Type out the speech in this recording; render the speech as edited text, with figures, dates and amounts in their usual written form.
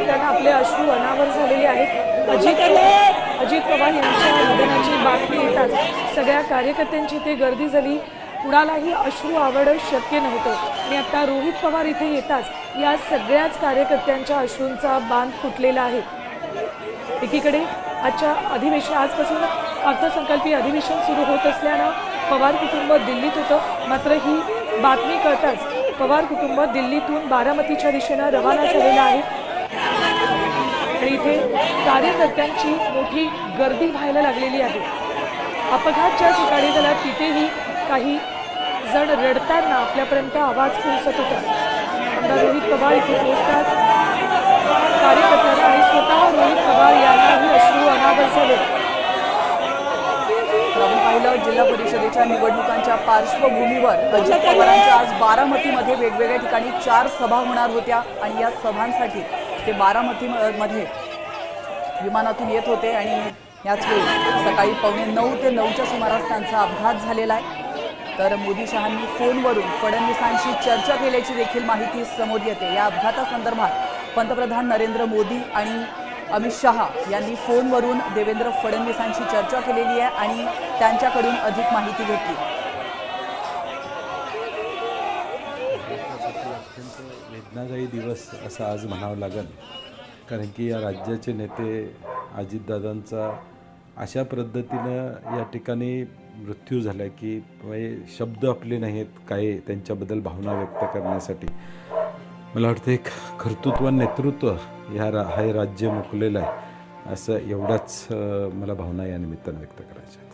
कार्यकर्त्यांना आपले अश्रू अनावर झालेले आहेत। अजित पवार यांच्या निधनाची बातमी येताच सगळ्या कार्यकर्त्यांची इथे गर्दी झाली। कुणालाही अश्रू आवडणं शक्य नव्हतं आणि आता रोहित पवार इथे येताच या सगळ्याच कार्यकर्त्यांच्या अश्रूंचा बांध फुटलेला आहे। एकीकडे आजच्या अधिवेशन आजपासून अर्थसंकल्पीय अधिवेशन सुरू होत असल्यानं पवार कुटुंब दिल्लीत होतं, मात्र ही बातमी कळताच पवार कुटुंब दिल्लीतून बारामतीच्या दिशेनं रवाना झालेलं आहे आणि इथे कार्यकर्त्यांची मोठी गर्दी व्हायला लागलेली आहे। अपघात ज्या ठिकाणी झाला तिथेही काही जण रडताना आपल्यापर्यंत आवाज पोहोचत होता। आमदार रोहित पवार इथे पोहोचताच कार्यकर्त्यांना आणि स्वतः रोहित पवार यांनाही अश्रू अनावर झाले। आपण पाहिलं जिल्हा परिषदेच्या निवडणुकांच्या पार्श्वभूमीवर अजित पवारांच्या आज बारामतीमध्ये वेगवेगळ्या ठिकाणी 4 सभा होणार होत्या आणि या सभांसाठी ते बारामतीमध्ये विमानातून येत होते आणि याच वेळी सकाळी 8:45 ते 9च्या सुमारास त्यांचा अपघात झालेला आहे। तर मोदी शहांनी फोनवरून फडणवीसांशी चर्चा केल्याची देखील माहिती समोर येते। या अपघातासंदर्भात पंतप्रधान नरेंद्र मोदी आणि अमित शहा यांनी फोनवरून देवेंद्र फडणवीसांशी चर्चा केलेली आहे आणि त्यांच्याकडून अधिक माहिती घेतली। अत्यंत वेदनादायी दिवस असं आज म्हणावं लागेल, कारण की या राज्याचे नेते अजितदादांचा अशा पद्धतीनं या ठिकाणी मृत्यू झाला की शब्द आपले नाहीत काय त्यांच्याबद्दल भावना व्यक्त करण्यासाठी। मला वाटतं एक कर्तृत्व नेतृत्व हे राज्य मुकलेलं आहे असं एवढाच मला भावना या निमित्तानं व्यक्त करायच्या आहेत।